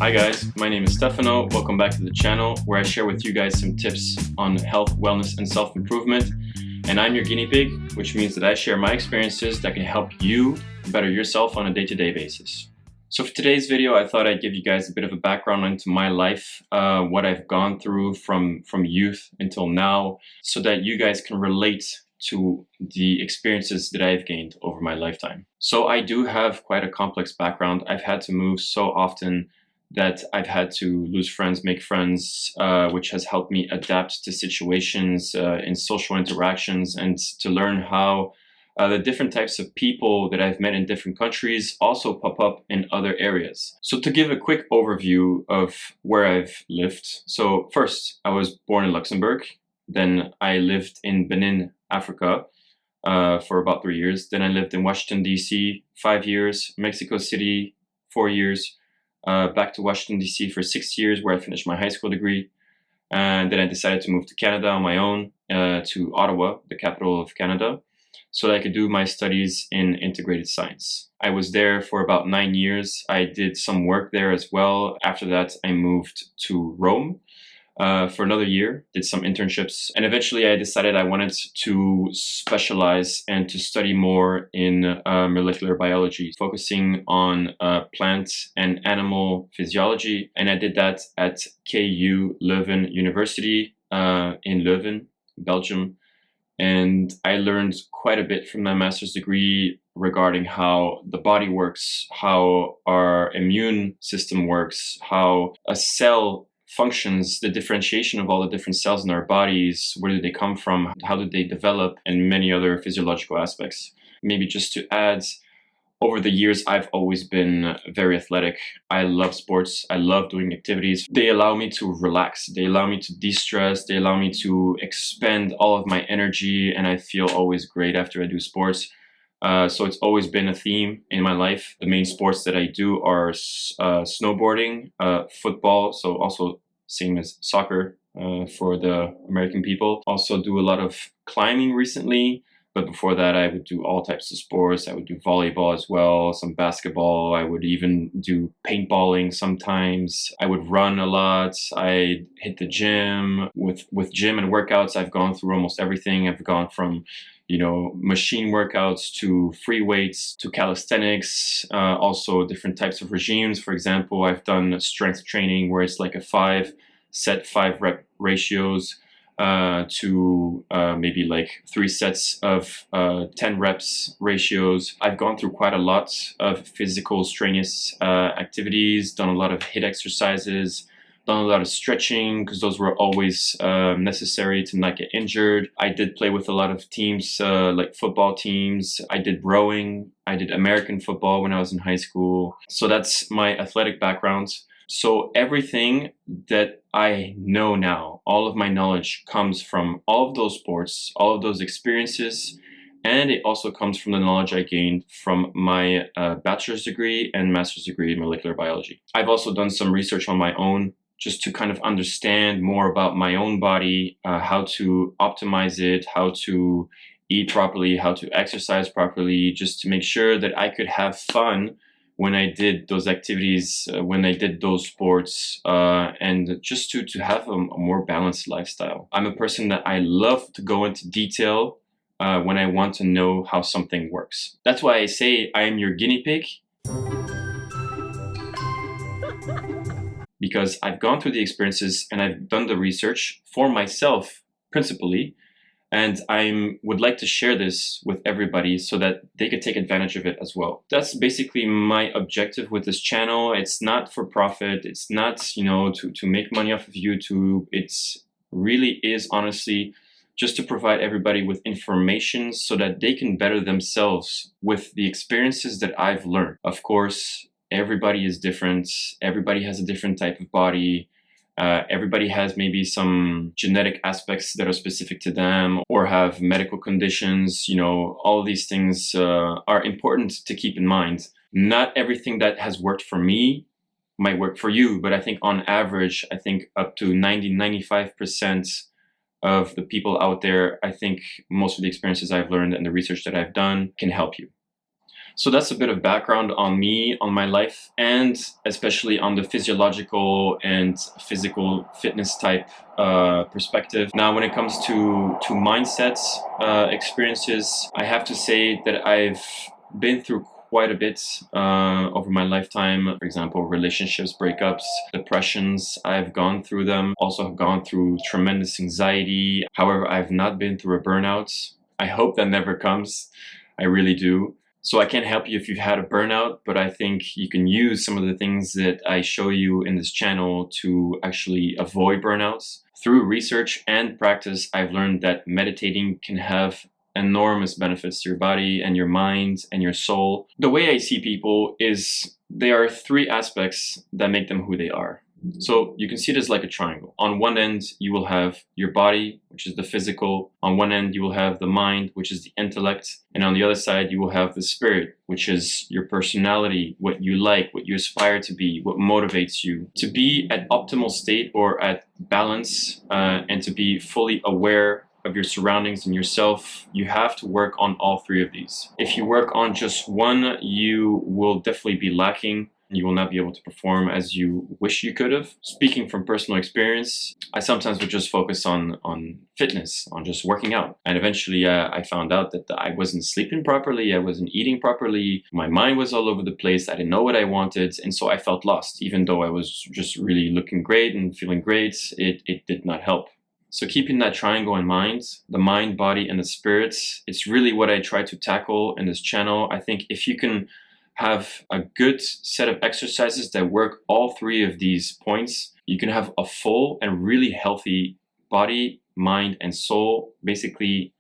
Hi guys, my name is Stefano. Welcome back to the channel where I share with you guys some tips on health, wellness, and self-improvement. And I'm your guinea pig, which means that I share my experiences that can help you better yourself on a day-to-day basis. So for today's video, I thought I'd give you guys a bit of a background into my life, what I've gone through from youth until now, so that you guys can relate to the experiences that I've gained over my lifetime. So I do have quite a complex background. I've had to move so often that I've had to lose friends, make friends, which has helped me adapt to situations in social interactions and to learn how the different types of people that I've met in different countries also pop up in other areas. So to give a quick overview of where I've lived. So first, I was born in Luxembourg. Then I lived in Benin, Africa for about 3 years. Then I lived in Washington, D.C. 5 years, Mexico City 4 years, back to Washington, D.C. for 6 years where I finished my high school degree. And then I decided to move to Canada on my own, to Ottawa, the capital of Canada, so that I could do my studies in integrated science. I was there for about 9 years. I did some work there as well. After that, I moved to Rome for another year, did some internships, and eventually I decided I wanted to specialize and to study more in molecular biology, focusing on plant and animal physiology. And I did that at KU Leuven University in Leuven, Belgium. And I learned quite a bit from my master's degree regarding how the body works, how our immune system works, how a cell functions, the differentiation of all the different cells in our bodies, where do they come from, how do they develop, and many other physiological aspects. Maybe just to add, over the years, I've always been very athletic. I love sports. I love doing activities. They allow me to relax. They allow me to de-stress. They allow me to expend all of my energy, and I feel always great after I do sports. So it's always been a theme in my life. The main sports that I do are snowboarding, football, so also same as soccer for the American people. Also do a lot of climbing recently, but before that I would do all types of sports. I would do volleyball as well, some basketball. I would even do paintballing sometimes. I would run a lot. I hit the gym. With gym and workouts, I've gone through almost everything. I've gone from machine workouts to free weights to calisthenics, also different types of regimes. For example, I've done strength training where it's like a 5-set 5-rep ratios to maybe like 3 sets of 10 reps ratios. I've gone through quite a lot of physical strenuous activities, done a lot of HIIT exercises, done a lot of stretching because those were always necessary to not get injured. I did play with a lot of teams, like football teams. I did rowing. I did American football when I was in high school. So that's my athletic background. So everything that I know now, all of my knowledge comes from all of those sports, all of those experiences, and it also comes from the knowledge I gained from my bachelor's degree and master's degree in molecular biology. I've also done some research on my own, just to kind of understand more about my own body, how to optimize it, how to eat properly, how to exercise properly, just to make sure that I could have fun when I did those activities, when I did those sports, and just to have a more balanced lifestyle. I'm a person that I love to go into detail when I want to know how something works. That's why I say I am your guinea pig, because I've gone through the experiences and I've done the research for myself principally, and I would like to share this with everybody so that they could take advantage of it as well. That's basically my objective with this channel. It's not for profit. It's not, to make money off of YouTube. It's really is honestly just to provide everybody with information so that they can better themselves with the experiences that I've learned. Of course, everybody is different. Everybody has a different type of body. Everybody has maybe some genetic aspects that are specific to them or have medical conditions. All of these things are important to keep in mind. Not everything that has worked for me might work for you, but I think on average, I think up to 90-95% of the people out there, I think most of the experiences I've learned and the research that I've done can help you. So that's a bit of background on me, on my life, and especially on the physiological and physical fitness type perspective. Now, when it comes to mindsets, experiences, I have to say that I've been through quite a bit over my lifetime. For example, relationships, breakups, depressions, I've gone through them. Also have gone through tremendous anxiety. However, I've not been through a burnout. I hope that never comes. I really do. So I can't help you if you've had a burnout, but I think you can use some of the things that I show you in this channel to actually avoid burnouts. Through research and practice, I've learned that meditating can have enormous benefits to your body and your mind and your soul. The way I see people is there are three aspects that make them who they are. So you can see it as like a triangle. On one end, you will have your body, which is the physical. On one end, you will have the mind, which is the intellect. And on the other side, you will have the spirit, which is your personality, what you like, what you aspire to be, what motivates you. To be at optimal state or at balance and to be fully aware of your surroundings and yourself, you have to work on all three of these. If you work on just one, you will definitely be lacking. You will not be able to perform as you wish you could have. Speaking from personal experience, I sometimes would just focus on fitness, on just working out. And eventually I found out that I wasn't sleeping properly, I wasn't eating properly, my mind was all over the place, I didn't know what I wanted, and so I felt lost. Even though I was just really looking great and feeling great, it did not help. So keeping that triangle in mind, the mind, body, and the spirit, it's really what I try to tackle in this channel. I think if you can have a good set of exercises that work all three of these points, you can have a full and really healthy body, mind, and soul, basically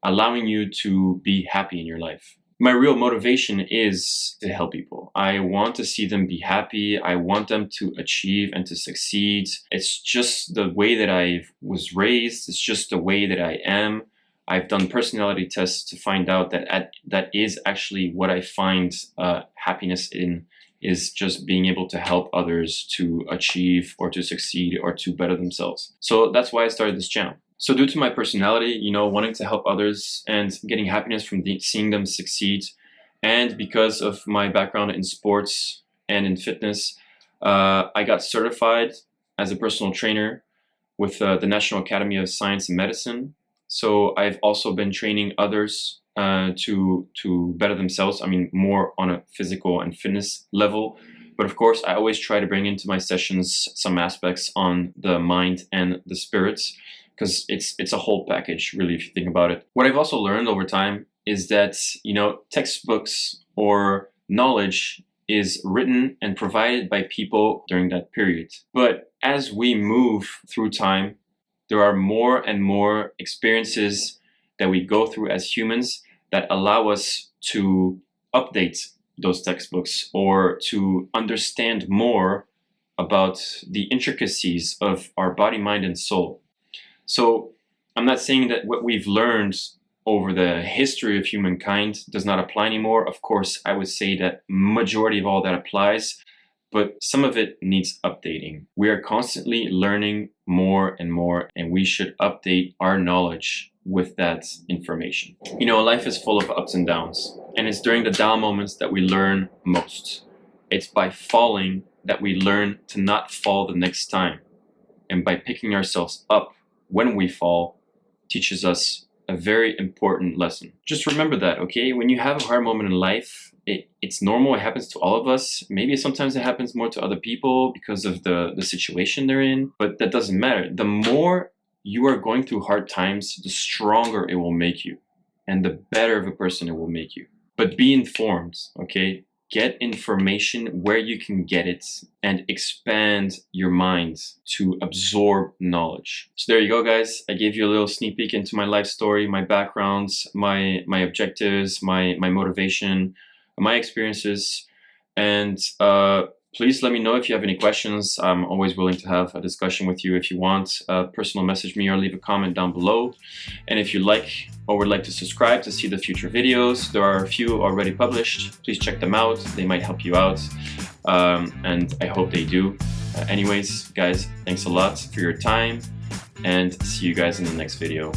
allowing you to be happy in your life. My real motivation is to help people. I want to see them be happy. I want them to achieve and to succeed. It's just the way that I was raised. It's just the way that I am. I've done personality tests to find out that that is actually what I find happiness in, is just being able to help others to achieve or to succeed or to better themselves. So that's why I started this channel. So due to my personality, you know, wanting to help others and getting happiness from seeing them succeed, and because of my background in sports and in fitness, I got certified as a personal trainer with the National Academy of Science and Medicine. So I've also been training others to better themselves. I mean, more on a physical and fitness level. But of course, I always try to bring into my sessions some aspects on the mind and the spirits, because it's a whole package, really, if you think about it. What I've also learned over time is that, you know, textbooks or knowledge is written and provided by people during that period. But as we move through time, there are more and more experiences that we go through as humans that allow us to update those textbooks or to understand more about the intricacies of our body, mind, and soul. So I'm not saying that what we've learned over the history of humankind does not apply anymore. Of course, I would say that majority of all that applies, but some of it needs updating. We are constantly learning more and more, and we should update our knowledge with that information. You know, life is full of ups and downs, and it's during the down moments that we learn most. It's by falling that we learn to not fall the next time, and by picking ourselves up when we fall teaches us a very important lesson. Just remember that, okay? When you have a hard moment in life, it's normal, it happens to all of us. Maybe sometimes it happens more to other people because of the situation they're in, but that doesn't matter. The more you are going through hard times, the stronger it will make you, and the better of a person it will make you. But be informed, okay? Get information where you can get it and expand your mind to absorb knowledge. So there you go, guys. I gave you a little sneak peek into my life story, my backgrounds, my objectives, my motivation, my experiences, and please let me know if you have any questions. I'm always willing to have a discussion with you. If you want, personal message me or leave a comment down below. And if you like or would like to subscribe to see the future videos, there are a few already published. Please check them out. They might help you out, and I hope they do. Anyways, guys, thanks a lot for your time, and see you guys in the next video.